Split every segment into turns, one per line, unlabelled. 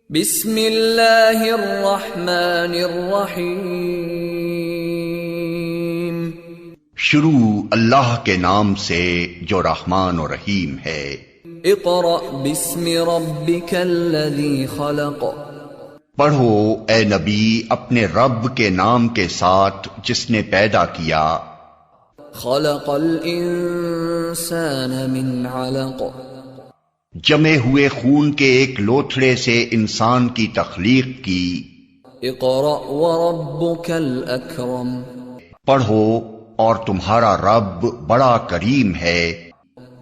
बिस्मिल्लाहिर्रहमानिर्रहीम।
शुरू अल्लाह के नाम से जो रहमान और रहीम है।
इक़रा बिस्मि रब्बिकल्लज़ी खलक़।
पढ़ो ए नबी अपने रब के नाम के साथ जिसने पैदा किया।
खलक़ल इंसान मिन अलक़।
जमे हुए खून के एक लोथड़े से इंसान की तख्लीक की।
इक़रा व रब्बुकल अकरम।
पढ़ो और तुम्हारा रब बड़ा करीम है।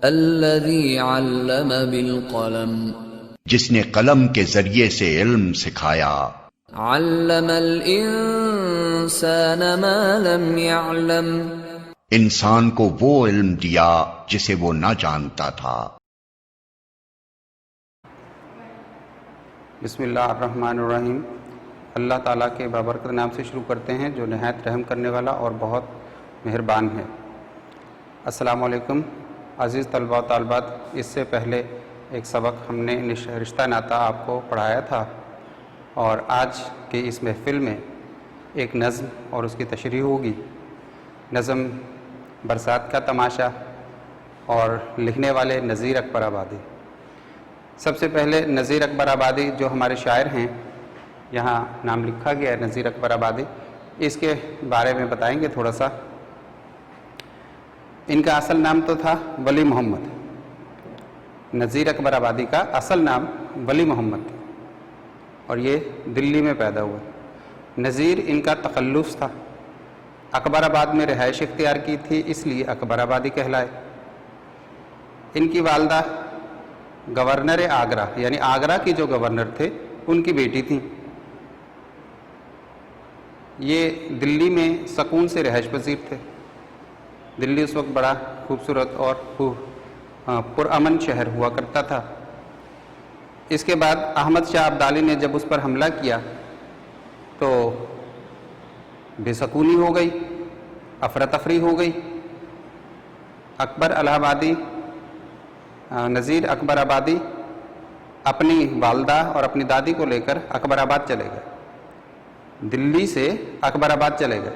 अल्लज़ी अल्लम बिल क़लम।
जिसने कलम के जरिए से इल्म सिखाया।
अल्लमल इंसान मा लम यअलम।
इंसान को वो इल्म दिया जिसे वो न जानता था।
बिस्मिल्लाहिर्रहमानिर्रहीम। अल्लाह ताला के बाबरकत नाम से शुरू करते हैं जो नहायत रहम करने वाला और बहुत मेहरबान है। अस्सलामु अलैकुम अज़ीज़ तलबा व तालिबात। इससे पहले एक सबक हमने रिश्ता नाता आपको पढ़ाया था और आज की इस महफ़िल में एक नज़्म और उसकी तशरीह होगी। नज़्म बरसात का तमाशा और लिखने वाले नज़ीर अकबर आबादी। सबसे पहले नज़ीर अकबर आबादी जो हमारे शायर हैं, यहाँ नाम लिखा गया है नज़ीर अकबर आबादी, इसके बारे में बताएंगे थोड़ा सा। इनका असल नाम तो था वली मोहम्मद। नज़ीर अकबर आबादी का असल नाम वली मोहम्मद था और ये दिल्ली में पैदा हुआ। नज़ीर इनका तखल्लुस था। अकबराबाद में रिहाइश इख्तियार की थी, इसलिए अकबराबादी कहलाए। इनकी वालदा गवर्नर आगरा यानी आगरा की जो गवर्नर थे उनकी बेटी थी। ये दिल्ली में सकून से रिहाइश पजीर थे। दिल्ली उस वक्त बड़ा खूबसूरत और पुरअमन शहर हुआ करता था। इसके बाद अहमद शाह अब्दाली ने जब उस पर हमला किया तो बेसकूनी हो गई, अफरा तफरी हो गई। अकबर इलाहाबादी नज़ीर अकबर आबादी अपनी वालदा और अपनी दादी को लेकर अकबराबाद चले गए। दिल्ली से अकबराबाद चले गए।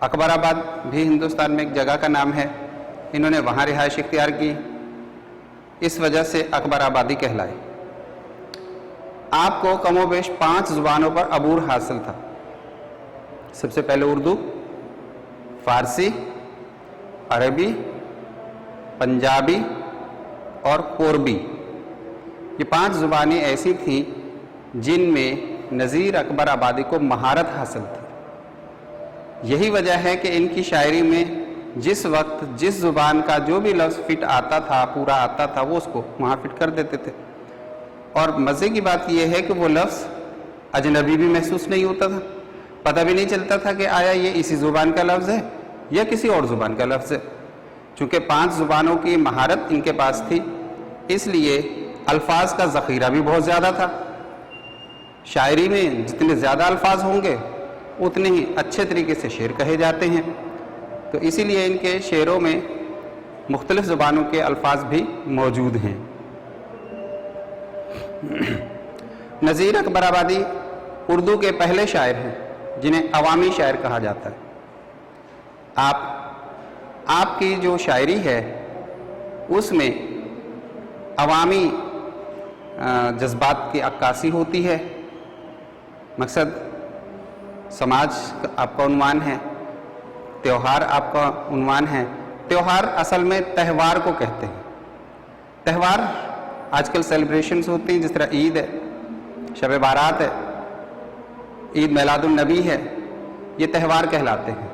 अकबराबाद भी हिंदुस्तान में एक जगह का नाम है। इन्होंने वहाँ रिहाइश इख्तियार की, इस वजह से अकबराबादी कहलाए। आपको कमोबेश 5 ज़ुबानों पर अबूर हासिल था। सबसे पहले उर्दू, फ़ारसी, अरबी, पंजाबी और कोरबी। ये 5 ज़ुबानें ऐसी थीं जिनमें नज़ीर अकबर आबादी को महारत हासिल थी। यही वजह है कि इनकी शायरी में जिस वक्त जिस ज़ुबान का जो भी लफ्ज़ फिट आता था, पूरा आता था, वो उसको वहाँ फिट कर देते थे। और मज़े की बात यह है कि वो लफ्ज़ अजनबी भी महसूस नहीं होता था। पता भी नहीं चलता था कि आया ये इसी ज़ुबान का लफ्ज़ है या किसी और ज़ुबान का लफ्ज़ है। चूँकि 5 ज़ुबानों की महारत इनके पास थी, इसलिए अल्फाज का ज़ख़ीरा भी बहुत ज़्यादा था। शायरी में जितने ज़्यादा अल्फाज होंगे उतने ही अच्छे तरीके से शेर कहे जाते हैं। तो इसीलिए इनके शेरों में मुख्तलिफ़ ज़ुबानों के अल्फाज भी मौजूद हैं। नज़ीर अकबर आबादी उर्दू के पहले शायर हैं जिन्हें अवामी शायर कहा जाता है। आपकी जो शायरी है उसमें अवामी जज्बात की अक्कासी होती है। मकसद समाज आपका उन्वान है, त्योहार आपका उन्वान है। त्योहार असल में त्यौहार को कहते हैं। त्यौहार आजकल सेलिब्रेशंस होती हैं, जिस तरह ईद है, शब बारात है, ईद मिलादुन नबी है। ये त्यौहार कहलाते हैं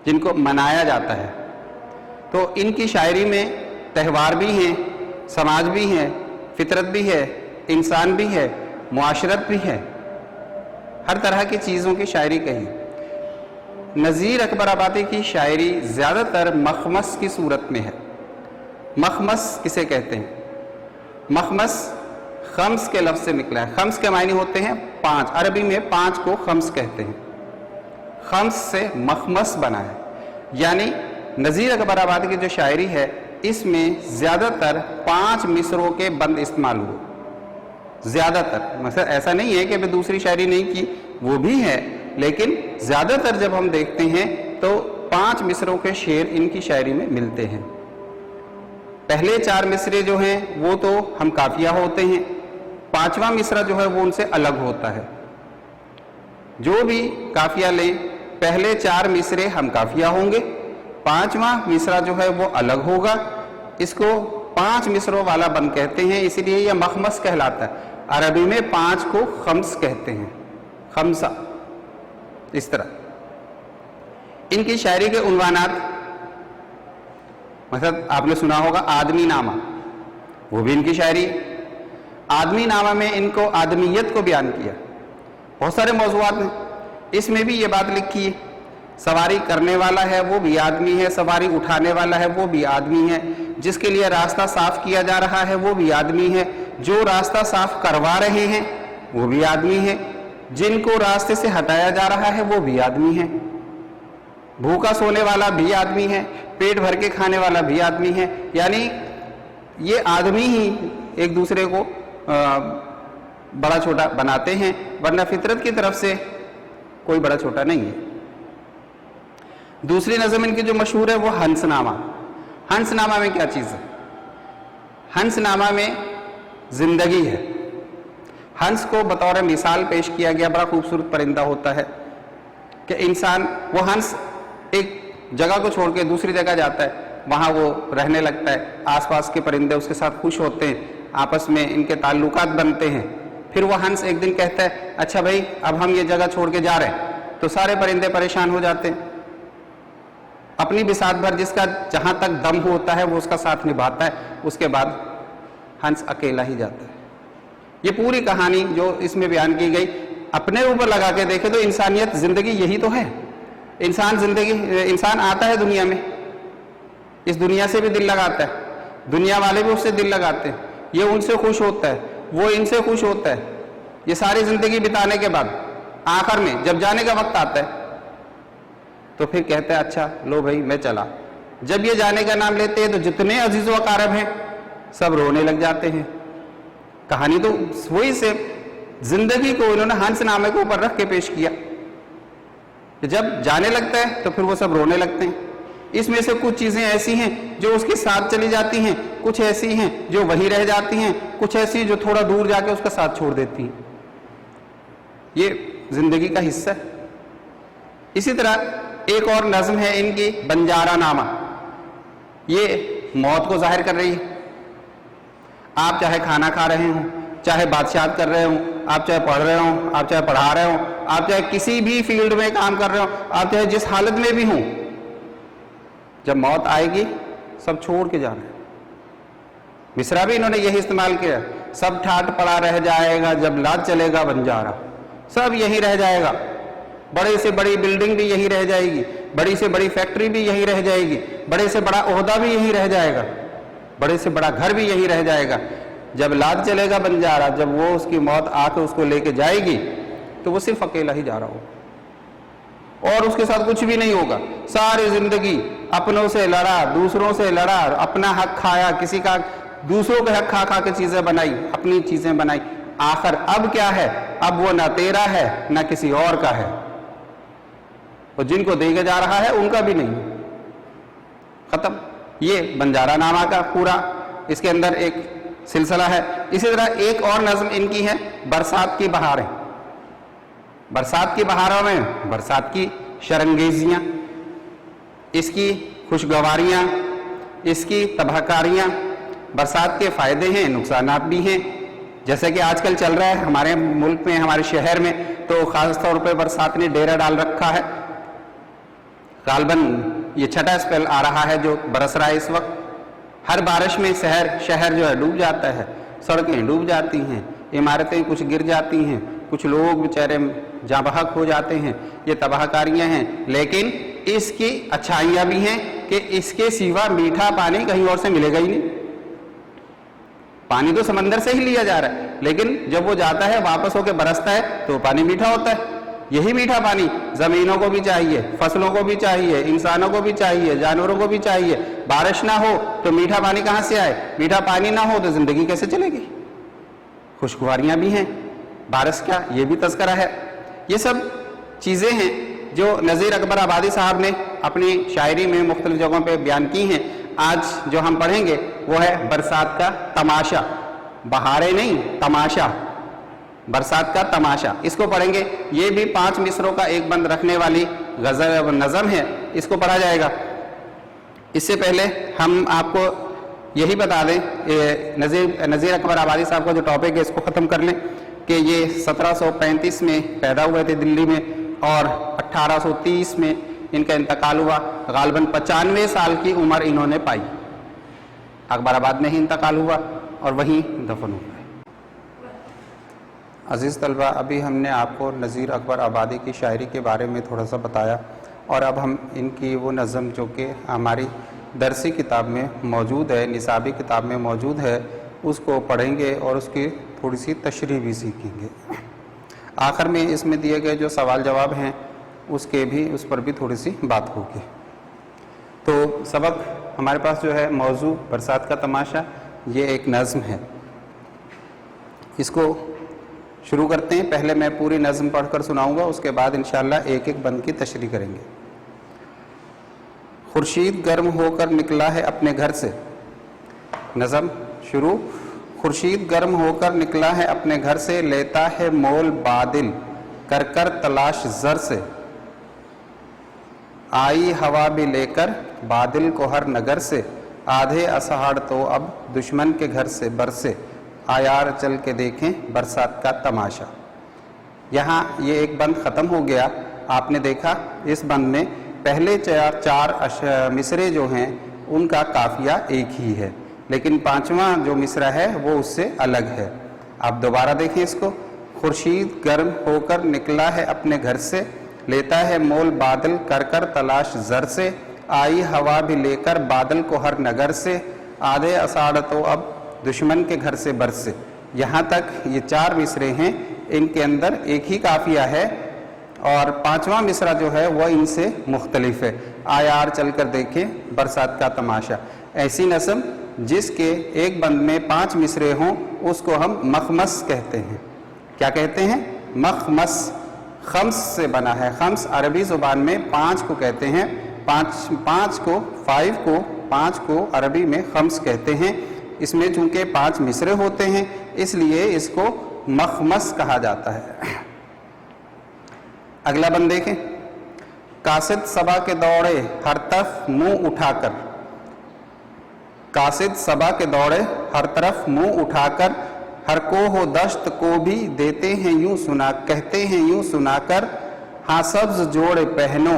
जिनको मनाया जाता है। तो इनकी शायरी में त्यौहार भी हैं, समाज भी हैं, फितरत भी है, इंसान भी है, मुआशरत भी है। हर तरह की चीज़ों की शायरी कही। नज़ीर अकबर आबादी की शायरी ज़्यादातर मखमस की सूरत में है। मखमस किसे कहते हैं? मखमस खम्स के लफ्ज़ से निकला है। खम्स के मायने होते हैं 5। अरबी में 5 को खम्स कहते हैं। खम्स से मखमस बना है। यानी नज़ीर अकबर आबादी की जो शायरी है इसमें ज़्यादातर 5 मिसरों के बंद इस्तेमाल हुए। ज़्यादातर, मतलब ऐसा नहीं है कि मैं दूसरी शायरी नहीं की, वो भी है, लेकिन ज़्यादातर जब हम देखते हैं तो 5 मिसरों के शेर इनकी शायरी में मिलते हैं। पहले 4 मिसरे जो हैं वो तो हम काफिया होते हैं, 5वां मिसरा जो है वो उनसे अलग होता है। जो भी काफिया लें, पहले 4 मिसरे हम काफिया होंगे, 5वां मिसरा जो है वो अलग होगा। इसको 5 मिसरों वाला बंद कहते हैं, इसीलिए यह मखमस कहलाता है। अरबी में 5 को खम्स कहते हैं, खम्सा। इस तरह इनकी शायरी के उन्वानात, मतलब आपने सुना होगा आदमी नामा, वो भी इनकी शायरी। आदमी नामा में इनको आदमियत को बयान किया। बहुत सारे मौज़ूआत हैं, इसमें भी ये बात लिखी है, सवारी करने वाला है वो भी आदमी है, सवारी उठाने वाला है वो भी आदमी है, जिसके लिए रास्ता साफ किया जा रहा है वो भी आदमी है, जो रास्ता साफ करवा रहे हैं वो भी आदमी है, जिनको रास्ते से हटाया जा रहा है वो भी आदमी है, भूखा सोने वाला भी आदमी है, पेट भर के खाने वाला भी आदमी है। यानी ये आदमी ही एक दूसरे को बड़ा छोटा बनाते हैं, वरना फितरत की तरफ से कोई बड़ा छोटा नहीं है। दूसरी नज़म इनकी जो मशहूर है वो हंसनामा। हंसनामा में क्या चीज़ है? हंसनामा में जिंदगी है। हंस को बतौर मिसाल पेश किया गया, बड़ा खूबसूरत परिंदा होता है कि इंसान, वो हंस एक जगह को छोड़ के दूसरी जगह जाता है, वहाँ वो रहने लगता है, आसपास के परिंदे उसके साथ खुश होते हैं, आपस में इनके ताल्लुकात बनते हैं। फिर वो हंस एक दिन कहता है, अच्छा भाई अब हम ये जगह छोड़ के जा रहे हैं, तो सारे परिंदे परेशान हो जाते हैं। अपनी बिसात भर जिसका जहाँ तक दम होता है वो उसका साथ निभाता है, उसके बाद हंस अकेला ही जाता है। ये पूरी कहानी जो इसमें बयान की गई, अपने ऊपर लगा के देखे तो इंसानियत, जिंदगी यही तो है। इंसान आता है दुनिया में, इस दुनिया से भी दिल लगाता है, दुनिया वाले भी उससे दिल लगाते हैं, ये उनसे खुश होता है, वो इनसे खुश होता है। ये सारी जिंदगी बिताने के बाद आखिर में जब जाने का वक्त आता है तो फिर कहता है अच्छा लो भाई मैं चला। जब ये जाने का नाम लेते हैं तो जितने अजीज व अकारब हैं सब रोने लग जाते हैं। कहानी तो वही से जिंदगी को इन्होंने हंसनामे के ऊपर रख के पेश किया। जब जाने लगता है तो फिर वो सब रोने लगते हैं। इसमें से कुछ चीजें ऐसी हैं जो उसके साथ चली जाती हैं, कुछ ऐसी हैं जो वहीं रह जाती हैं, कुछ ऐसी जो थोड़ा दूर जाके उसका साथ छोड़ देती हैं। ये जिंदगी का हिस्सा है। इसी तरह एक और नज्म है इनकी, बंजारा नामा। ये मौत को जाहिर कर रही है। आप चाहे खाना खा रहे हों, चाहे बादशाहत कर रहे हों, आप चाहे पढ़ रहे हों, आप चाहे पढ़ा रहे हों, आप चाहे किसी भी फील्ड में काम कर रहे हों, आप चाहे जिस हालत में भी हों, जब मौत आएगी सब छोड़ के जाना है। मिसरा भी इन्होंने यही इस्तेमाल किया, सब ठाट पड़ा रह जाएगा जब लाद चलेगा बंजारा। सब यही रह जाएगा, बड़े से बड़ी बिल्डिंग भी यही रह जाएगी, बड़ी से बड़ी फैक्ट्री भी यही रह जाएगी, बड़े से बड़ा ओहदा भी यही रह जाएगा, बड़े से बड़ा घर भी यही रह जाएगा। जब लाद चलेगा बंजारा, जब वो उसकी मौत आके उसको लेके जाएगी तो वो सिर्फ अकेला ही जा रहा होगा और उसके साथ कुछ भी नहीं होगा। सारी जिंदगी अपनों से लड़ा, दूसरों से लड़ा, अपना हक खाया, किसी का दूसरों के हक खा खा के चीजें बनाई, अपनी चीजें बनाई। आखिर अब क्या है? अब वो ना तेरा है ना किसी और का है, और जिनको देके जा रहा है उनका भी नहीं। खत्म। ये बंजारा नामा का पूरा इसके अंदर एक सिलसिला है। इसी तरह एक और नज्म इनकी है, बरसात की बहारें। बरसात की बहारों में बरसात की शरंगेजियां, इसकी खुशगवारियां, इसकी तबाहकारियां। बरसात के फायदे हैं, नुकसानात भी हैं। जैसे कि आजकल चल रहा है हमारे मुल्क में, हमारे शहर में, तो खास तौर पे बरसात ने डेरा डाल रखा है। गालबन ये छठा स्पेल आ रहा है जो बरस रहा है इस वक्त। हर बारिश में शहर जो है डूब जाता है, सड़कें डूब जाती हैं, इमारतें कुछ गिर जाती हैं, कुछ लोग बेचारे जाँ बहक हो जाते हैं। ये तबाहकारियां हैं, लेकिन इसकी अच्छाइयां भी हैं कि इसके सिवा मीठा पानी कहीं और से मिलेगा ही नहीं। पानी तो समंदर से ही लिया जा रहा है, लेकिन जब वो जाता है वापस होकर बरसता है तो पानी मीठा होता है। यही मीठा पानी जमीनों को भी चाहिए, फसलों को भी चाहिए, इंसानों को भी चाहिए, जानवरों को भी चाहिए। बारिश ना हो तो मीठा पानी कहाँ से आए? मीठा पानी ना हो तो जिंदगी कैसे चलेगी? खुशगवारियाँ भी हैं, बारिश का ये भी तज़किरा है। ये सब चीज़ें हैं जो नज़ीर अकबर आबादी साहब ने अपनी शायरी में मुख्तलिफ जगहों पे बयान की हैं। आज जो हम पढ़ेंगे वो है बरसात का तमाशा, बहारें नहीं तमाशा, बरसात का तमाशा, इसको पढ़ेंगे। ये भी 5 मिसरों का एक बंद रखने वाली गज़ल नज़म है, इसको पढ़ा जाएगा। इससे पहले हम आपको यही बता दें, नज़ीर अकबर आबादी साहब का जो टॉपिक है इसको ख़त्म कर लें कि ये 1735 में पैदा हुए थे दिल्ली में और 1830 में इनका इंतकाल हुआ। गालिबन 95 साल की उम्र इन्होंने पाई। अकबराबाद में ही इंतकाल हुआ और वहीं दफन हुआ। अज़ीज़ तलबा, अभी हमने आपको नज़ीर अकबर आबादी की शायरी के बारे में थोड़ा सा बताया और अब हम इनकी वो नज़म जो कि हमारी दरसी किताब में मौजूद है, निसाबी किताब में मौजूद है, उसको पढ़ेंगे और उसकी थोड़ी सी तशरीह भी सीखेंगे। आखिर में इसमें दिए गए जो सवाल जवाब हैं उसके भी उस पर भी थोड़ी सी बात होगी। तो सबक हमारे पास जो है मौजू बरसात का तमाशा, ये एक नज़म है, इसको शुरू करते हैं। पहले मैं पूरी नज़म पढ़कर सुनाऊंगा, उसके बाद इंशाअल्लाह एक एक बंद की तशरीह करेंगे। खुर्शीद गर्म होकर निकला है अपने घर से, नज़म शुरू। खुर्शीद गर्म होकर निकला है अपने घर से, लेता है मोल बादल कर कर तलाश जर से, आई हवा भी लेकर बादल को हर नगर से, आधे असहाड़ तो अब दुश्मन के घर से बरसे, आयार चल के देखें बरसात का तमाशा। यहाँ ये एक बंद ख़त्म हो गया। आपने देखा इस बंद में पहले चार मिसरे जो हैं उनका काफिया एक ही है, लेकिन 5वां जो मिसरा है वो उससे अलग है। आप दोबारा देखें इसको। खुर्शीद गर्म होकर निकला है अपने घर से, लेता है मोल बादल कर कर तलाश जर से, आई हवा भी लेकर बादल को हर नगर से, आधे असाड़ तो अब दुश्मन के घर से बरसे। यहाँ तक ये 4 मिसरे हैं, इनके अंदर एक ही काफिया है और 5वां मिसरा जो है वह इनसे मुख्तलिफ है। आयार चल कर देखें बरसात का तमाशा। ऐसी नज़म जिसके एक बंद में 5 मिसरे हों उसको हम मखमस कहते हैं। क्या कहते हैं? मखमस। खम्स से बना है। खम्स अरबी ज़ुबान में 5 को कहते हैं। 5 को अरबी में खम्स कहते हैं। इसमें चूंकि 5 मिसरे होते हैं इसलिए इसको मखमस कहा जाता है। अगला बंद देखें। कासिद सबा के दौड़े हर तरफ मुंह उठाकर, कासिद सबा के दौड़े हर तरफ मुंह उठाकर, हर को हो दश्त को भी देते हैं यूं सुना, कहते हैं यूं सुनाकर, हाँ सब्ज जोड़े पहनो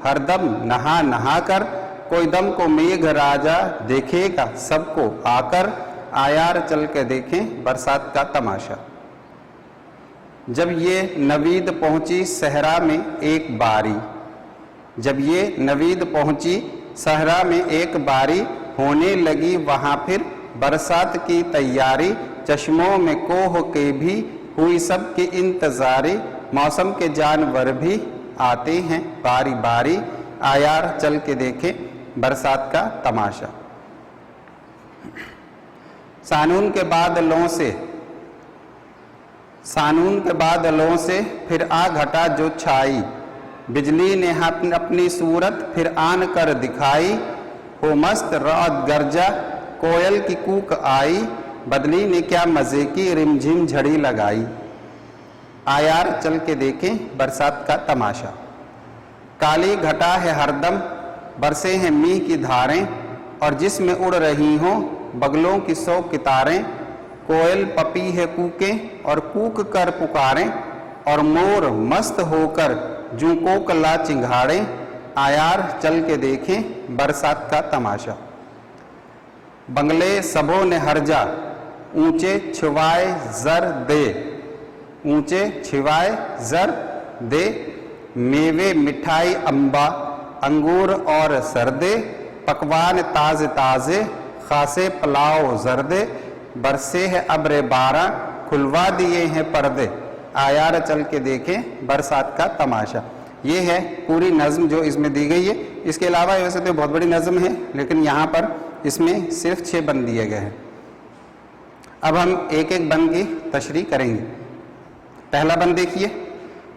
हर दम नहा नहा कर, कोई दम को मेघ राजा देखेगा सबको आकर, आयार चल के देखें बरसात का तमाशा। जब ये नवीद पहुंची सहरा में एक बारी, जब ये नवीद पहुंची सहरा में एक बारी, होने लगी वहां फिर बरसात की तैयारी, चश्मों में कोह के भी हुई सबकी इंतजारी, मौसम के जानवर भी आते हैं बारी बारी, आयार चल के देखें बरसात का तमाशा। सानून के बादलों से, सानून के बादलों से फिर आ घटा जो छाई, बिजली ने अपनी सूरत फिर आन कर दिखाई, हो मस्त रात गरजा कोयल की कूक आई, बदली ने क्या मजे की रिमझिम झड़ी लगाई, आयार चल के देखें बरसात का तमाशा। काली घटा है हरदम बरसे हैं मींह की धारें, और जिसमें उड़ रही हों बगलों की 100 कितारें, कोयल पपी है कूकें और कूक कर पुकारें, और मोर मस्त होकर जूं कोकला चिंघाड़े, आयार चल के देखें बरसात का तमाशा। बंगले सबों ने हर्जा ऊंचे छिवाए जर दे, ऊंचे छिवाए जर दे, मेवे मिठाई अंबा अंगूर और सरदे, पकवान ताजे ताजे खासे पुलाव जरदे, बरसे है अब्रे बारा खुलवा दिए हैं पर्दे, आयार चल के देखें बरसात का तमाशा। ये है पूरी नज़्म जो इसमें दी गई है। इसके अलावा वैसे तो बहुत बड़ी नज़्म है, लेकिन यहाँ पर इसमें सिर्फ 6 बंद दिए गए हैं। अब हम एक एक बंद की तशरीह करेंगे। पहला बंद देखिए,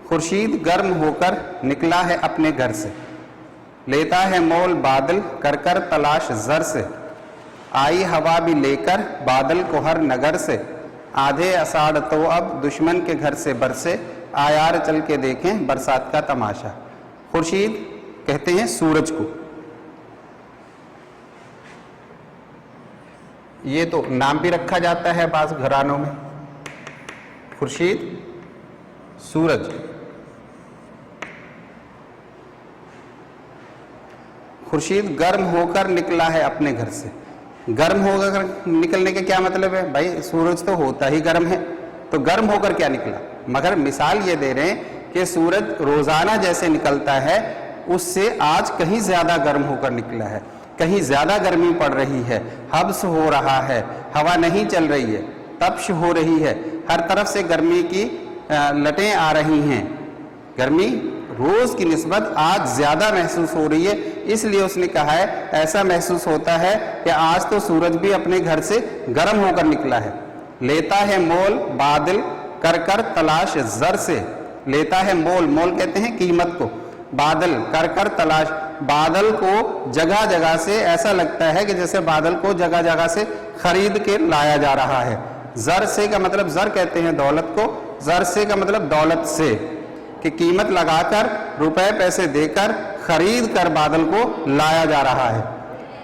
खुर्शीद गर्म होकर निकला है अपने घर से, लेता है मोल बादल कर कर तलाश जर से, आई हवा भी लेकर बादल को हर नगर से, आधे अषाढ़ तो अब दुश्मन के घर से बरसे, आयार चल के देखें बरसात का तमाशा। खुर्शीद कहते हैं सूरज को। ये तो नाम भी रखा जाता है बाज़ घरानों में, खुर्शीद सूरज। खुर्शीद गर्म होकर निकला है अपने घर से। गर्म होकर निकलने के क्या मतलब है भाई? सूरज तो होता ही गर्म है, तो गर्म होकर क्या निकला? मगर मिसाल ये दे रहे हैं कि सूरज रोजाना जैसे निकलता है उससे आज कहीं ज्यादा गर्म होकर निकला है, कहीं ज्यादा गर्मी पड़ रही है, हब्स हो रहा है, हवा नहीं चल रही है, तप्श हो रही है, हर तरफ से गर्मी की लटें आ रही हैं। गर्मी रोज की निस्बत आज ज्यादा महसूस हो रही है, इसलिए उसने कहा है ऐसा महसूस होता है कि आज तो सूरज भी अपने घर से गर्म होकर निकला है। लेता है मोल बादल कर कर तलाश जर से, लेता है मोल, मोल कहते हैं कीमत को, बादल कर कर तलाश, बादल को जगह जगह से ऐसा लगता है कि जैसे बादल को जगह जगह से खरीद के लाया जा रहा है। जर से का मतलब, जर कहते हैं दौलत को, जर से का मतलब दौलत से, कि कीमत लगाकर रुपए पैसे देकर खरीद कर बादल को लाया जा रहा है।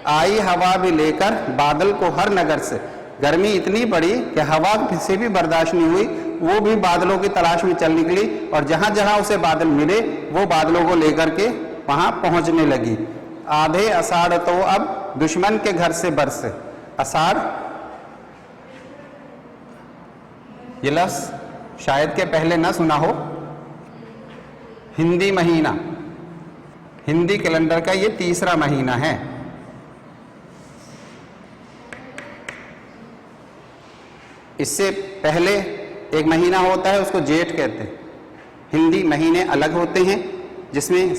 आई हवा भी लेकर बादल को हर नगर से, गर्मी इतनी बड़ी कि हवा से भी बर्दाश्त नहीं हुई, वो भी बादलों की तलाश में चल निकली और जहां जहां उसे बादल मिले वो बादलों को लेकर के वहां पहुंचने लगी। आधे अषाढ़ तो अब दुश्मन के घर से बरसे। अषाढ़ ये लफ्ज शायद के पहले ना सुना हो, हिंदी महीना, हिंदी कैलेंडर का ये तीसरा महीना है। इससे पहले एक महीना होता है उसको जेठ कहते हैं। हिंदी महीने अलग होते हैं जिसमें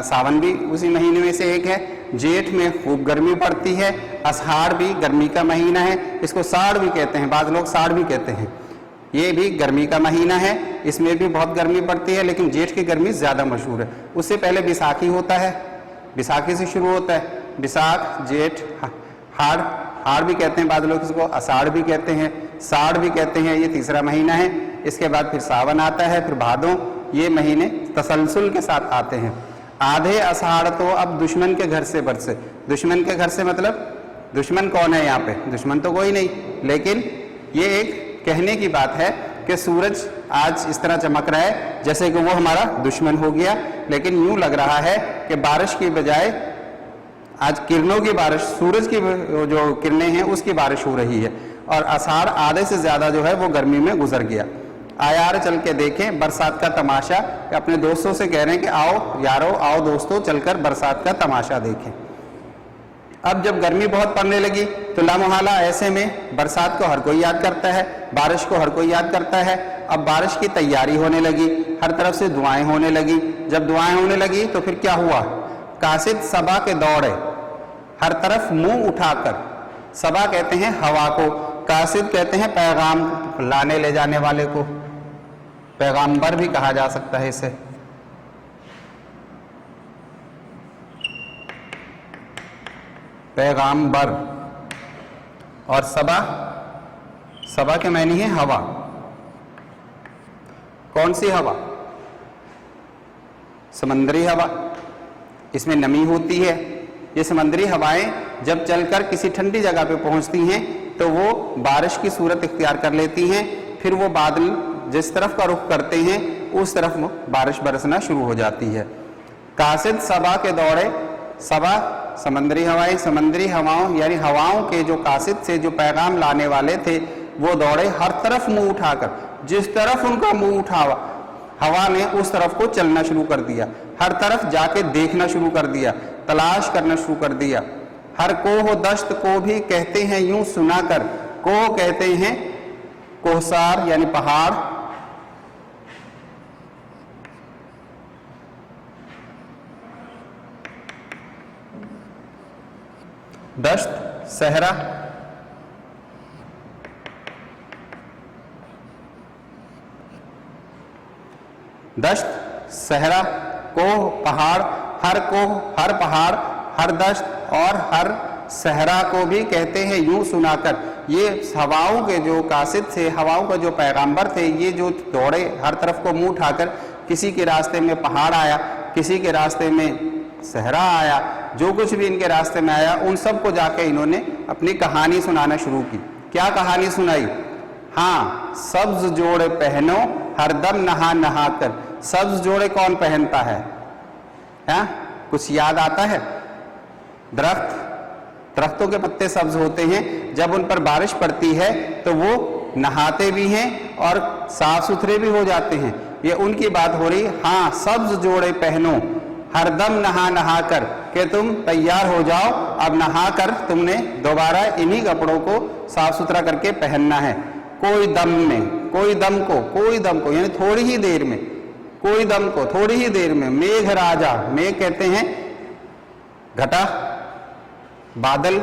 सावन भी उसी महीने में से एक है। जेठ में खूब गर्मी पड़ती है, आषाढ़ भी गर्मी का महीना है, इसको साढ़ भी कहते हैं, बाद लोग साढ़ भी कहते हैं। ये भी गर्मी का महीना है, इसमें भी बहुत गर्मी पड़ती है, लेकिन जेठ की गर्मी ज़्यादा मशहूर है। उससे पहले बैसाखी होता है, बैसाखी से शुरू होता है, बैसाख जेठ हाड़, हाड़ भी कहते हैं बाद लोग इसको, आषाढ़ भी कहते हैं, साढ़ भी कहते हैं, ये तीसरा महीना है। इसके बाद फिर सावन आता है, फिर भादों, ये महीने तसलसल के साथ आते हैं। आधे अषाढ़ तो अब दुश्मन के घर से बरसे। दुश्मन के घर से मतलब दुश्मन कौन है यहाँ पे? दुश्मन तो कोई नहीं, लेकिन ये एक कहने की बात है कि सूरज आज इस तरह चमक रहा है जैसे कि वो हमारा दुश्मन हो गया, लेकिन यूं लग रहा है कि बारिश की बजाय आज किरणों की बारिश, सूरज की जो किरणें हैं उसकी बारिश हो रही है। और आषाढ़ आधे से ज्यादा जो है वो गर्मी में गुजर गया। आयार चल के देखें बरसात का तमाशा, अपने दोस्तों से कह रहे हैं कि आओ यारो, आओ दोस्तों, चलकर बरसात का तमाशा देखें। अब जब गर्मी बहुत पड़ने लगी तो लामोहाला ऐसे में बरसात को हर कोई याद करता है, बारिश को हर कोई याद करता है। अब बारिश की तैयारी होने लगी, हर तरफ से दुआएं होने लगी। जब दुआएं होने लगी तो फिर क्या हुआ? कासिद सबा के दौड़े, हर तरफ मुंह उठाकर। सबा कहते हैं हवा को, कासिद कहते हैं पैगाम लाने ले जाने वाले को, पैगाम्बर भी कहा जा सकता है इसे। पैगाम्बर। और सबा, सबा के मायने है हवा। कौन सी हवा? समंदरी हवा, इसमें नमी होती है। ये समंदरी हवाएं जब चलकर किसी ठंडी जगह पे पहुंचती हैं तो वो बारिश की सूरत इख्तियार कर लेती हैं, फिर वो बादल जिस तरफ का रुख करते हैं उस तरफ बारिश बरसना शुरू हो जाती है। कासिद सबा के दौड़े, सबा समंदरी हवाएं, समंदरी हवाओं यानी हवाओं के जो कासिद से जो पैगाम लाने वाले थे वो दौड़े, हर तरफ मुंह उठाकर। जिस तरफ उनका मुंह उठावा हवा ने उस तरफ को चलना शुरू कर दिया, हर तरफ जाके देखना शुरू कर दिया, तलाश करना शुरू कर दिया। हर कोह दश्त को भी कहते हैं यूं सुनाकर, कोह कहते हैं कोहसार यानी पहाड़, दश्त सहरा, दश्त, सहरा, कोह, पहाड़, हर पहाड़, हर दश्त और हर सहरा को भी कहते हैं। यूं सुनाकर ये हवाओं के जो कासिद थे, हवाओं का जो पैगंबर थे, ये जो दौड़े हर तरफ को मुंह उठाकर, किसी के रास्ते में पहाड़ आया, किसी के रास्ते में सहरा आया, जो कुछ भी इनके रास्ते में आया उन सबको जाके इन्होंने अपनी कहानी सुनाना शुरू की। क्या कहानी सुनाई? हाँ, सब्ज जोड़े पहनो हरदम नहा नहा कर। सब्ज जोड़े कौन पहनता है? कुछ याद आता है? दरख्तों के पत्ते सब्ज होते हैं, जब उन पर बारिश पड़ती है तो वो नहाते भी हैं और साफ सुथरे भी हो जाते हैं। ये उनकी बात हो रही। हाँ, सब्ज जोड़े पहनो हरदम नहा नहा कर, कि तुम तैयार हो जाओ, अब नहा कर तुमने दोबारा इन्हीं कपड़ों को साफ सुथरा करके पहनना है। कोई दम को यानी थोड़ी ही देर में, कोई दम को थोड़ी ही देर में। मेघ राजा, मेघ कहते हैं घटा, बादल,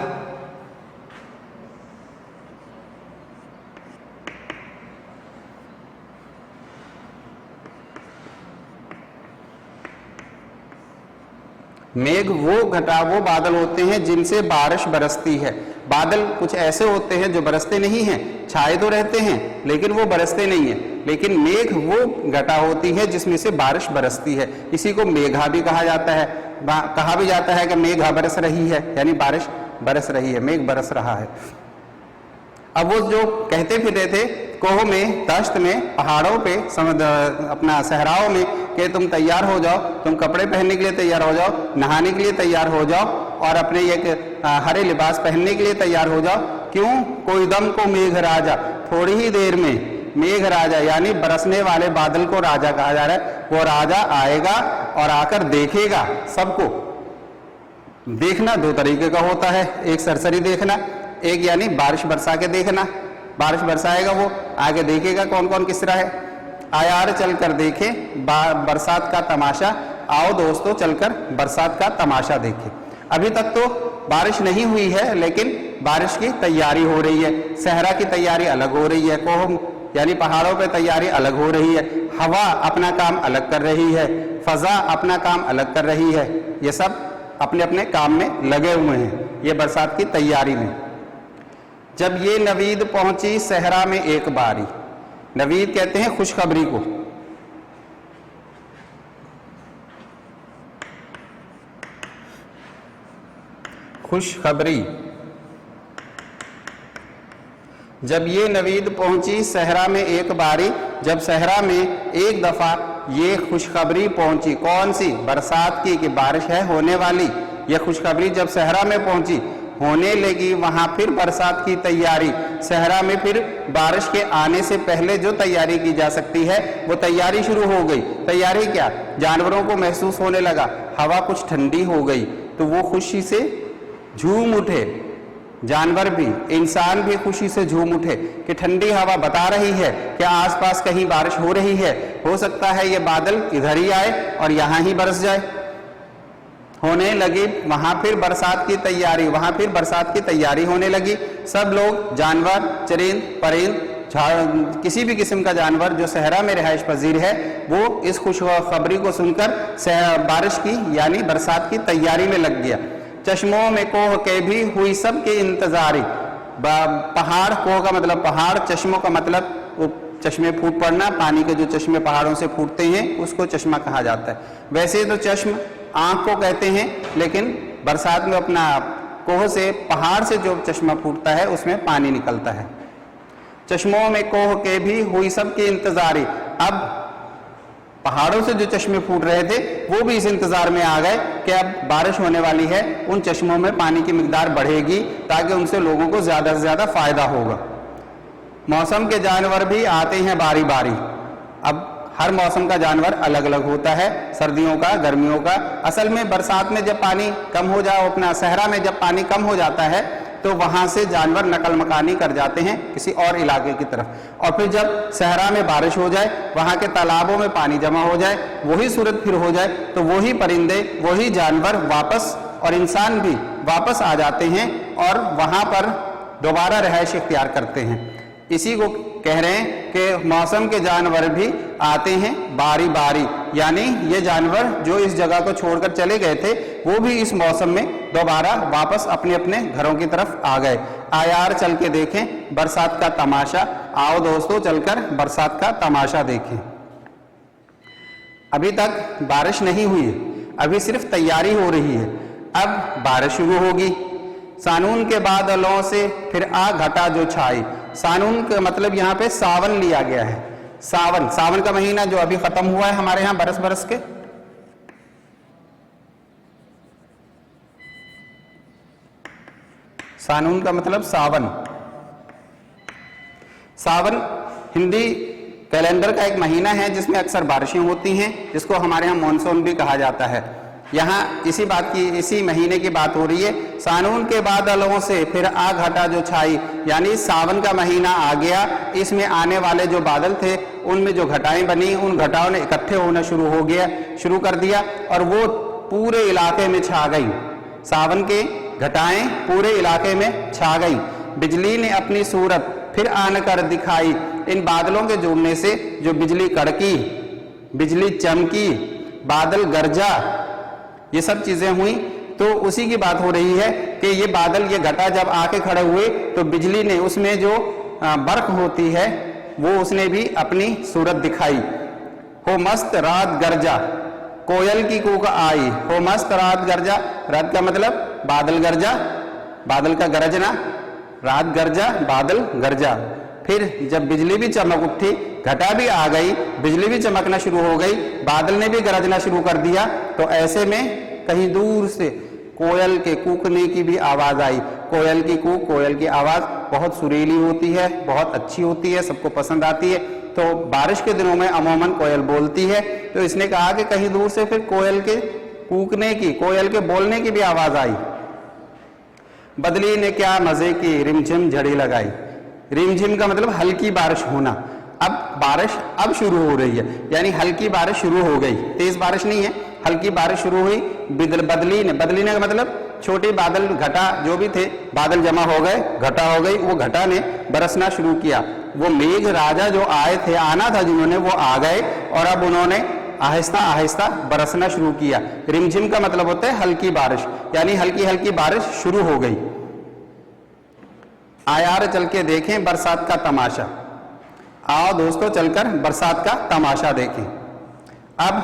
मेघ वो घटा, वो बादल होते हैं जिनसे बारिश बरसती है। बादल कुछ ऐसे होते हैं जो बरसते नहीं हैं, छाए तो रहते हैं लेकिन वो बरसते नहीं है। लेकिन मेघ वो घटा होती है जिसमें से बारिश बरसती है। इसी को मेघा भी कहा जाता है। कहा भी जाता है कि मेघा बरस रही है, यानी बारिश बरस रही है, मेघ बरस रहा है। अब वो जो कहते फिरते थे कोह में, दश्त में, पहाड़ों पे, अपना सहराओं में कि तुम तैयार हो जाओ, तुम कपड़े पहनने के लिए तैयार हो जाओ, नहाने के लिए तैयार हो जाओ और अपने एक हरे लिबास पहनने के लिए तैयार हो जाओ। क्यों? कोई दम को मेघ राजा, थोड़ी ही देर में मेघ राजा यानी बरसने वाले बादल को राजा कहा जा रहा है। वो राजा आएगा और आकर देखेगा सबको। देखना दो तरीके का होता है, एक सरसरी देखना, एक यानी बारिश बरसा के देखना। बारिश बरसाएगा, वो आगे देखेगा कौन कौन किस तरह है। आयार चलकर देखें बरसात का तमाशा। आओ दोस्तों चलकर बरसात का तमाशा देखें। अभी तक तो बारिश नहीं हुई है लेकिन बारिश की तैयारी हो रही है। सहरा की तैयारी अलग हो रही है, कोह यानी पहाड़ों पे तैयारी अलग हो रही है, हवा अपना काम अलग कर रही है, फजा अपना काम अलग कर रही है। ये सब अपने अपने काम में लगे हुए हैं ये बरसात की तैयारी में। जब ये नवीद पहुंची सहरा में एक बारी, नवीद कहते हैं खुशखबरी को। खुशखबरी। जब ये नवीद पहुंची सहरा में एक बारी, जब सहरा में एक दफा ये खुशखबरी पहुंची, कौन सी? बरसात की, कि बारिश है होने वाली। यह खुशखबरी जब सहरा में पहुंची, होने लगी वहां फिर बरसात की तैयारी। सहरा में फिर बारिश के आने से पहले जो तैयारी की जा सकती है वो तैयारी शुरू हो गई। तैयारी क्या? जानवरों को महसूस होने लगा हवा कुछ ठंडी हो गई तो वो खुशी से झूम उठे। जानवर भी, इंसान भी खुशी से झूम उठे कि ठंडी हवा बता रही है कि आसपास कहीं बारिश हो रही है। हो सकता है ये बादल इधर ही आए और यहां ही बरस जाए। होने लगी वहां फिर बरसात की तैयारी, वहां फिर बरसात की तैयारी होने लगी। सब लोग, जानवर, चरिंद, परिंद, किसी भी किस्म का जानवर जो सहरा में रिहाइश पजीर है, वो इस खुशखबरी को सुनकर बारिश की यानी बरसात की तैयारी में लग गया। चश्मों में कोह के भी हुई सबके इंतजारी। पहाड़, कोह का मतलब पहाड़, चश्मों का मतलब वो चश्मे फूट पड़ना, पानी के जो चश्मे पहाड़ों से फूटते हैं उसको चश्मा कहा जाता है। वैसे तो चश्म आंख को कहते हैं, लेकिन बरसात में अपना कोह से, पहाड़ से जो चश्मा फूटता है उसमें पानी निकलता है। चश्मों में कोह के भी हुई सबके इंतजारी। अब पहाड़ों से जो चश्मे फूट रहे थे वो भी इस इंतजार में आ गए कि अब बारिश होने वाली है, उन चश्मों में पानी की मिकदार बढ़ेगी ताकि उनसे लोगों को ज्यादा से ज्यादा फायदा होगा। मौसम के जानवर भी आते हैं बारी बारी। अब हर मौसम का जानवर अलग अलग होता है, सर्दियों का, गर्मियों का। असल में बरसात में जब पानी कम हो जाए, अपना सहरा में जब पानी कम हो जाता है तो वहां से जानवर नकल मकानी कर जाते हैं किसी और इलाके की तरफ। और फिर जब सहरा में बारिश हो जाए, वहां के तालाबों में पानी जमा हो जाए, वही सूरत फिर हो जाए तो वही परिंदे, वही जानवर वापस, और इंसान भी वापस आ जाते हैं और वहां पर दोबारा रिहाइश इख्तियार करते हैं। इसी को कह रहे हैं कि मौसम के जानवर भी आते हैं बारी बारी, यानी ये जानवर जो इस जगह को छोड़कर चले गए थे वो भी इस मौसम में दोबारा वापस अपने अपने घरों की तरफ आ गए। आयार चल के देखें बरसात का तमाशा। आओ दोस्तों चलकर बरसात का तमाशा देखें। अभी तक बारिश नहीं हुई है, अभी सिर्फ तैयारी हो रही है। अब बारिश शुरू होगी। सानून के बादलों से फिर आ घटा जो छाई। सानून का मतलब यहाँ पे सावन लिया गया है। सावन, सावन का महीना जो अभी खत्म हुआ है हमारे यहाँ बरस बरस के। सानून का मतलब सावन। सावन हिंदी कैलेंडर का एक महीना है जिसमें अक्सर बारिशें होती हैं, जिसको हमारे यहाँ मानसून भी कहा जाता है। यहाँ इसी बात की, इसी महीने की बात हो रही है। सानून के बादलों से फिर आ घटा जो छाई, यानी सावन का महीना आ गया, इसमें आने वाले जो बादल थे उनमें जो घटाएं बनी, उन घटाओं ने इकट्ठे होना शुरू कर दिया और वो पूरे इलाके में छा गई। सावन के घटाएं पूरे इलाके में छा गई। बिजली ने अपनी सूरत फिर आन कर दिखाई। इन बादलों के जुड़ने से जो बिजली कड़की, बिजली चमकी, बादल गरजा, ये सब चीजें हुई। तो उसी की बात हो रही है कि ये बादल, ये घटा जब आके खड़े हुए तो बिजली ने, उसमें जो बर्फ होती है वो उसने भी अपनी सूरत दिखाई। हो मस्त रात गरजा, कोयल की कूक आई। हो मस्त रात गरजा, रात का मतलब बादल गरजा, बादल का गरजना, रात गरजा, बादल गरजा। फिर जब बिजली भी चमक उठी, घटा भी आ गई, बिजली भी चमकना शुरू हो गई, बादल ने भी गरजना शुरू कर दिया, तो ऐसे में कहीं दूर से कोयल के कूकने की भी आवाज आई। कोयल की कूक, कोयल की आवाज बहुत सुरीली होती है, बहुत अच्छी होती है, सबको पसंद आती है। तो बारिश के दिनों में अमूमन कोयल बोलती है। तो इसने कहा कि कहीं दूर से फिर कोयल के कूकने की, कोयल के बोलने की भी आवाज आई। बदली ने क्या मजे की रिमझिम झड़ी लगाई। रिमझिम का मतलब हल्की बारिश होना। अब बारिश अब शुरू हो रही है, यानी हल्की बारिश शुरू हो गई, तेज बारिश नहीं है, हल्की बारिश शुरू हुई। बदली ने का मतलब छोटे बादल, घटा जो भी थे, बादल जमा हो गए, घटा हो गई, वो घटा ने बरसना शुरू किया। वो मेघ राजा जो आए थे, आना था जिन्होंने, वो आ गए और अब उन्होंने आहिस्ता आहिस्ता बरसना शुरू किया। रिमझिम का मतलब होता है हल्की बारिश, यानी हल्की हल्की बारिश शुरू हो गई। आयार चल के देखें बरसात का तमाशा। आओ दोस्तों चलकर बरसात का तमाशा देखें। अब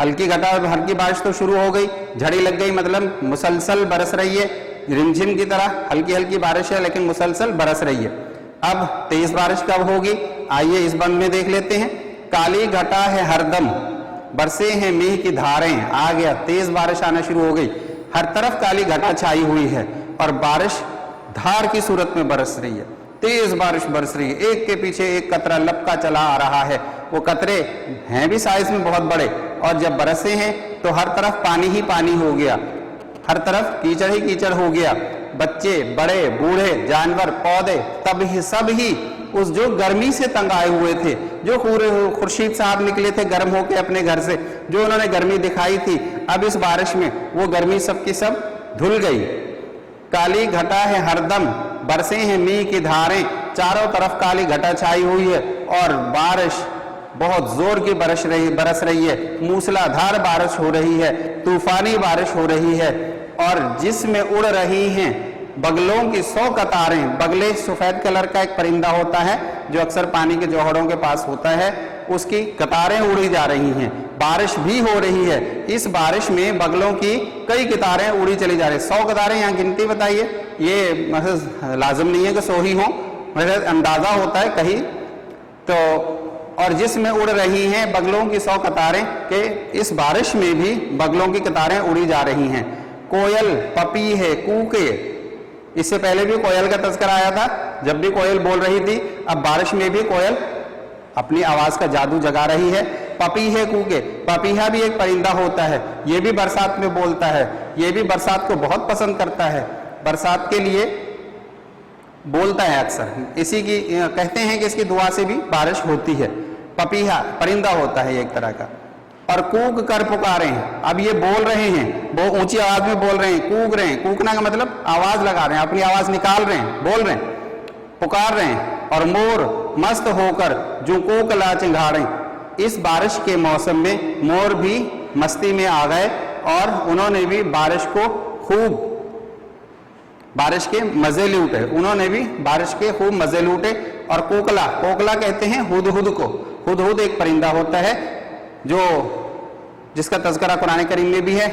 हल्की घटा, हल्की बारिश तो शुरू हो गई, झड़ी लग गई, मतलब मुसलसल बरस रही है। रिमझिम की तरह हल्की हल्की बारिश है लेकिन मुसलसल बरस रही है। अब तेज बारिश कब होगी, आइए इस बंद में देख लेते हैं। काली घटा है हरदम, बरसे हैं मीह की धारें। आ गया, तेज बारिश आना शुरू हो गई, हर तरफ काली घटा छाई हुई है और बारिश धार की सूरत में बरस रही है, तेज बारिश बरस रही है। एक के पीछे एक कतरा लपका चला आ रहा है। वो कतरे हैं भी साइज में बहुत बड़े, और जब बरसे हैं तो हर तरफ पानी ही पानी हो गया, हर तरफ कीचड़ ही कीचड़ हो गया। बच्चे, बड़े, बूढ़े, जानवर, पौधे, तब ही सब ही उस जो गर्मी से तंग आए हुए थे, जो खुर्शीद साहब निकले थे गर्म होके अपने घर से, जो उन्होंने गर्मी दिखाई थी, अब इस बारिश में वो गर्मी सब की सब धुल गई। काली घटा है हरदम, बरसे हैं मीह की धारें। चारों तरफ काली घटा छाई हुई है और बारिश बहुत जोर की बरस रही है, मूसलाधार बारिश हो रही है, तूफानी बारिश हो रही है। और जिसमें उड़ रही हैं बगलों की 100 कतारें। बगले सफेद कलर का एक परिंदा होता है जो अक्सर पानी के जोहड़ों के पास होता है, उसकी कतारें उड़ी जा रही हैं। बारिश भी हो रही है, इस बारिश में बगलों की कई कतारें उड़ी चली जा रही है। 100 कतारें, यहाँ गिनती बताइए, ये मतलब लाजम नहीं है कि 100 ही हो, मतलब अंदाजा होता है कहीं तो। और जिसमें उड़ रही हैं बगलों की 100 कतारें, के इस बारिश में भी बगलों की कतारें उड़ी जा रही हैं। कोयल पपी है कूके, इससे पहले भी कोयल का तज़किरा आया था, जब भी कोयल बोल रही थी। अब बारिश में भी कोयल अपनी आवाज का जादू जगा रही है। पपी है कूके, पपीहा भी एक परिंदा होता है, ये भी बरसात में बोलता है, ये भी बरसात को बहुत पसंद करता है, बरसात के लिए बोलता है अक्सर। इसी की कहते हैं कि इसकी दुआ से भी बारिश होती है। पपीहा परिंदा होता है एक तरह का। और कूक कर पुकारे हैं, अब ये बोल रहे हैं, वो ऊंची आवाज में बोल रहे हैं, कूक रहे हैं। कूकना का मतलब आवाज लगा रहे हैं, अपनी आवाज निकाल रहे हैं, बोल रहे हैं, पुकार रहे हैं। और मोर मस्त होकर जो कोकला चिंगाड़े। इस बारिश के मौसम में मोर भी मस्ती में आ गए और उन्होंने भी बारिश को खूब बारिश के मजे लूटे, उन्होंने भी बारिश के खूब मजे लूटे। और कोकला, कोकला कहते हैं हुदहुद को। हुदहुद एक परिंदा होता है जो जिसका तज़किरा कुरान करीम में भी है,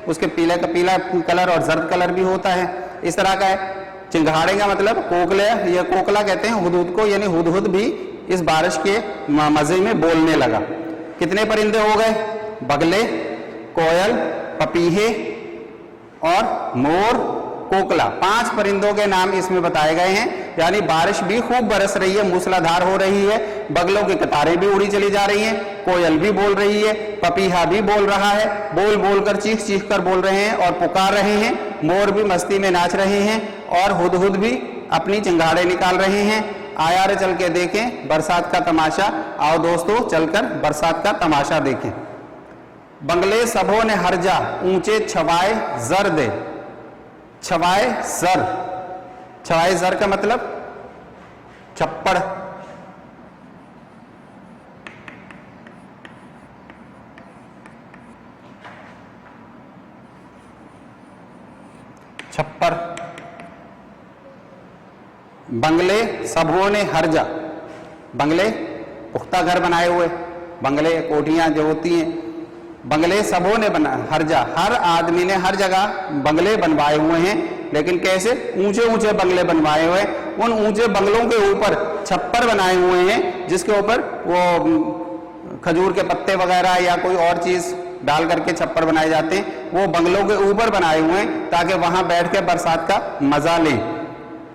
उसके पीला का पीला कलर और जर्द कलर भी होता है, इस तरह का है। चिंगाड़े का मतलब कोकले या कोकला कहते हैं हुदहुद को, यानी हुदहुद भी इस बारिश के मजे में बोलने लगा। कितने परिंदे हो गए? बगले, कोयल, पपीहे और मोर, कोकला, 5 परिंदों के नाम इसमें बताए गए हैं। यानी बारिश भी खूब बरस रही है, मूसलाधार हो रही है, बगलों की कतारें भी उड़ी चली जा रही हैं, कोयल भी बोल रही है, पपीहा भी बोल रहा है, बोल बोल कर चीख चीख कर बोल रहे हैं और पुकार रहे हैं, मोर भी मस्ती में नाच रहे हैं और हुदहुद भी अपनी चिंगाड़े निकाल रहे हैं। आया रे चल के देखें बरसात का तमाशा। आओ दोस्तों चलकर बरसात का तमाशा देखें। बंगले सबों ने हर्जा, ऊंचे छवाए जर दे। छवाए जर, छवाए जर का मतलब छप्पड़। छप्पर। बंगले सबों ने हर्जा, बंगले पुख्ता घर बनाए हुए, बंगले कोठियां जो होती हैं, बंगले सबों ने बना हर्जा, हर आदमी ने हर जगह बंगले बनवाए हुए हैं। लेकिन कैसे? ऊंचे ऊंचे बंगले बनवाए हुए। उन ऊंचे बंगलों के ऊपर छप्पर बनाए हुए हैं जिसके ऊपर वो खजूर के पत्ते वगैरह या कोई और चीज डाल करके छप्पर बनाए जाते हैं। वो बंगलों के ऊपर बनाए हुए हैं ताकि वहां बैठ के बरसात का मजा लें।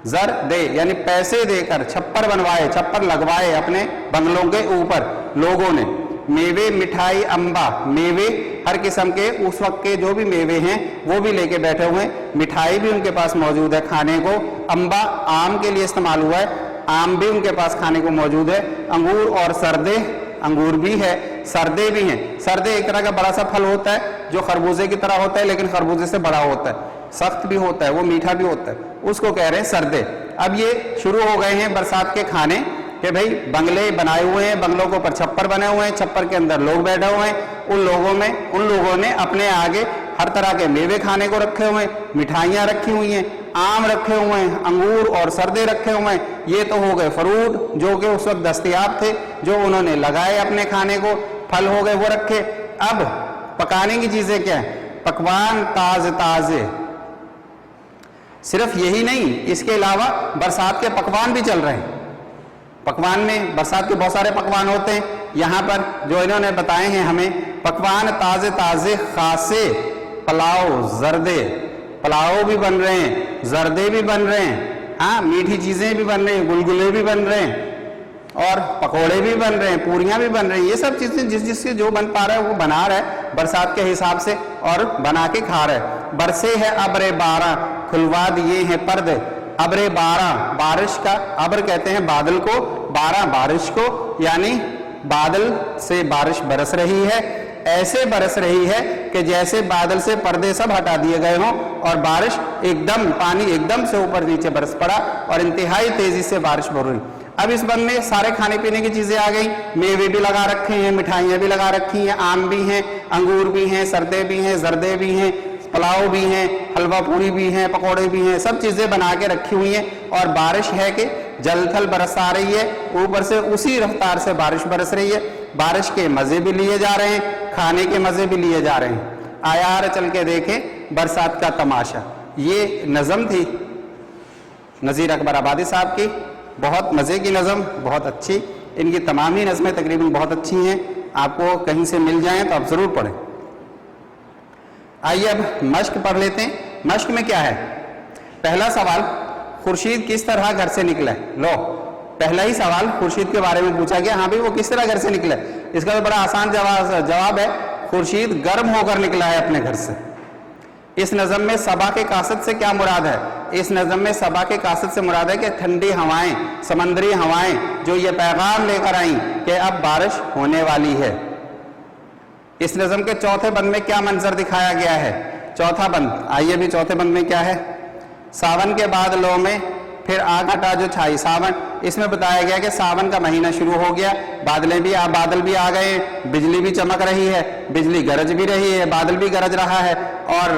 जर दे यानी पैसे देकर छप्पर बनवाए, छप्पर लगवाए अपने बंगलों के ऊपर लोगों ने। मेवे, मिठाई, अंबा, मेवे हर किस्म के उस वक्त के जो भी मेवे हैं वो भी लेके बैठे हुए हैं। मिठाई भी उनके पास मौजूद है खाने को। अंबा आम के लिए इस्तेमाल हुआ है, आम भी उनके पास खाने को मौजूद है। अंगूर और सरदे, अंगूर भी है, सरदे भी हैं। सरदे एक तरह का बड़ा सा फल होता है जो खरबूजे की तरह होता है लेकिन खरबूजे से बड़ा होता है, सख्त भी होता है, वो मीठा भी होता है, उसको कह रहे हैं सरदे। अब ये शुरू हो गए हैं बरसात के खाने कि भाई बंगले बनाए हुए हैं, बंगलों के ऊपर छप्पर बने हुए हैं, छप्पर के अंदर लोग बैठे हुए हैं। उन लोगों ने अपने आगे हर तरह के मेवे खाने को रखे हुए हैं, मिठाइयाँ रखी हुई हैं, आम रखे हुए हैं, अंगूर और सरदे रखे हुए हैं। ये तो हो गए फ्रूट जो कि उस वक्त दस्तयाब थे, जो उन्होंने लगाए अपने खाने को, फल हो गए वो रखे। अब पकाने की चीजें क्या है? पकवान ताजे ताजे। सिर्फ यही नहीं, इसके अलावा बरसात के पकवान भी चल रहे हैं। पकवान में बरसात के बहुत सारे पकवान होते हैं। यहाँ पर जो इन्होंने बताए हैं हमें, पकवान ताजे ताजे खासे, पुलाव, जर्दे, पुलाव भी बन रहे हैं, जर्दे भी बन रहे हैं, हाँ मीठी चीजें भी बन रही हैं, गुलगुले भी बन रहे हैं और पकोड़े भी बन रहे हैं, पूरियां भी बन रही हैं। ये सब चीजें जिससे जो बन पा रहा है वो बना रहा है बरसात के हिसाब से और बना के खा रहा है। बरसे है अब्रे बारह, खुलवा दिए हैं पर्दे। अब्रे बारह, बारिश का अब्र कहते हैं बादल को, बारह बारिश को, यानी बादल से बारिश बरस रही है। ऐसे बरस रही है कि जैसे बादल से पर्दे सब हटा दिए गए हों और बारिश एकदम, पानी एकदम से ऊपर नीचे बरस पड़ा और इंतहाई तेजी से बारिश हो रही। अब इस बन में सारे खाने पीने की चीजें आ गई, मेवे भी लगा रखे हैं, मिठाइयाँ भी लगा रखी हैं, आम भी हैं, अंगूर भी हैं, सरदे भी हैं, जर्दे भी हैं, पुलाव भी हैं, हलवा पूरी भी हैं, पकोड़े भी हैं, सब चीजें बना के रखी हुई हैं। और बारिश है कि जलथल बरस आ रही है, ऊपर से उसी रफ्तार से बारिश बरस रही है। बारिश के मजे भी लिए जा रहे हैं, खाने के मजे भी लिए जा रहे हैं। आयार चल के देखें बरसात का तमाशा। ये नज़म थी नज़ीर अकबर आबादी साहब की, बहुत मजे की नज़म, बहुत अच्छी। इनकी तमाम ही नज़में तकरीबन बहुत अच्छी हैं, आपको कहीं से मिल जाएं तो आप जरूर पढ़ें। आइए अब मश्क पढ़ लेते हैं। मश्क में क्या है? पहला सवाल, खुर्शीद किस तरह घर से निकला? लो, पहला ही सवाल खुर्शीद के बारे में पूछा गया। हाँ भाई, वो किस तरह घर से निकला? इसका तो बड़ा आसान जवाब है, खुर्शीद गर्म होकर निकला है अपने घर से। इस नज़म में सबा के कासद से क्या मुराद है? इस नज़म में सबा के कासद से मुराद है कि ठंडी हवाएं, समंदरी हवाएं जो ये पैगाम लेकर आई कि अब बारिश होने वाली है। इस नज़म के चौथे बंद में क्या मंजर दिखाया गया है? चौथा बंद, आइए भी चौथे बंद में क्या है? सावन के बादलों में फिर आग हटा जो छाई सावन, इसमें बताया गया कि सावन का महीना शुरू हो गया, बादल भी आ गए, बिजली भी चमक रही है, बिजली गरज भी रही है, बादल भी गरज रहा है, और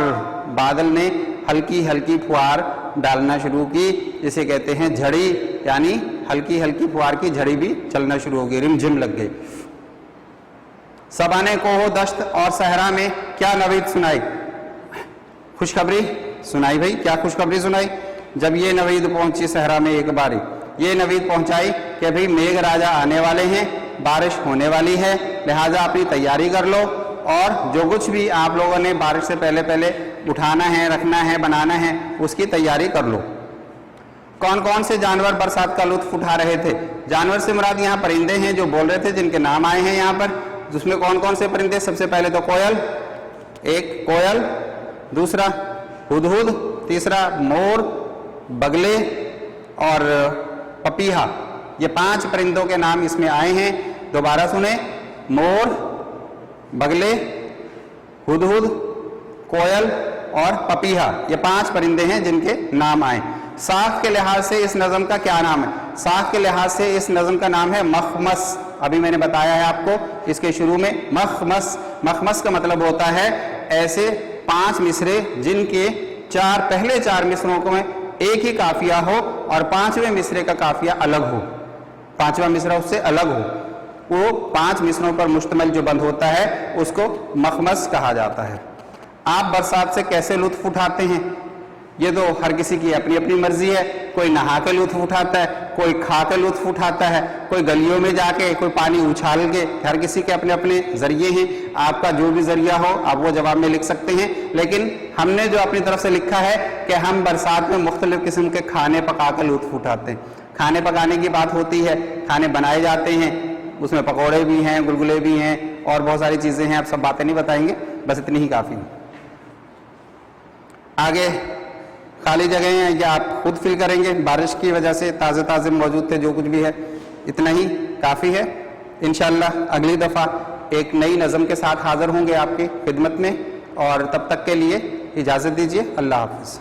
बादल ने हल्की हल्की फुहार डालना शुरू की, जिसे कहते हैं झड़ी, यानी हल्की हल्की फुहार की झड़ी भी चलना शुरू हो गई, रिमझिम लग गई। सबा ने कोहो दश्त और सहरा में क्या नवीद सुनाई, खुशखबरी सुनाई। भाई क्या खुशखबरी सुनाई? जब ये नवीद पहुंची सहरा में एक बारी, ये नवीद पहुंचाई कि भाई मेघ राजा आने वाले हैं, बारिश होने वाली है, लिहाजा अपनी तैयारी कर लो, और जो कुछ भी आप लोगों ने बारिश से पहले पहले उठाना है, रखना है, बनाना है, उसकी तैयारी कर लो। कौन कौन से जानवर बरसात का लुत्फ उठा रहे थे? जानवर से मुराद यहाँ परिंदे हैं जो बोल रहे थे, जिनके नाम आए हैं यहाँ पर, जिसमें कौन कौन से परिंदे? सबसे पहले तो कोयल, एक कोयल, दूसरा हुदहुद, तीसरा मोर, बगले और पपीहा। ये 5 परिंदों के नाम इसमें आए हैं। दोबारा सुने, मोर, बगले, हुदहुद, कोयल और पपीहा, ये 5 परिंदे हैं जिनके नाम आए। साख के लिहाज से इस नज़म का क्या नाम है? साख के लिहाज से इस नज़म का नाम है मखमस। अभी मैंने बताया है आपको इसके शुरू में, मखमस। मखमस का मतलब होता है ऐसे 5 मिसरे जिनके पहले 4 मिसरों को में एक ही काफिया हो और 5वें मिसरे का काफिया अलग हो, 5वां मिसरा उससे अलग हो, वो 5 मिसरों पर मुश्तमिल जो बंद होता है उसको मखमस कहा जाता है। आप बरसात से कैसे लुत्फ उठाते हैं? ये तो हर किसी की अपनी अपनी मर्जी है। कोई नहा के लुत्फ उठाता है, कोई खा के लुत्फ उठाता है, कोई गलियों में जाके, कोई पानी उछाल के, हर किसी के अपने अपने जरिए हैं। आपका जो भी जरिया हो आप वो जवाब में लिख सकते हैं, लेकिन हमने जो अपनी तरफ से लिखा है कि हम बरसात में मुख्तलिफ किस्म के खाने पका के लुत्फ उठाते हैं। खाने पकाने की बात होती है, खाने बनाए जाते हैं, उसमें पकौड़े भी हैं, गुलगुले भी हैं और बहुत सारी चीज़ें हैं। आप सब बातें नहीं बताएंगे, बस इतनी ही काफ़ी है। आगे खाली जगह हैं, या आप खुद फिल करेंगे, बारिश की वजह से ताज़े ताज़े मौजूद थे, जो कुछ भी है इतना ही काफ़ी है। इंशाअल्लाह अगली दफ़ा एक नई नज़म के साथ हाज़िर होंगे आपकी खिदमत में, और तब तक के लिए इजाज़त दीजिए। अल्लाह हाफ़िज़।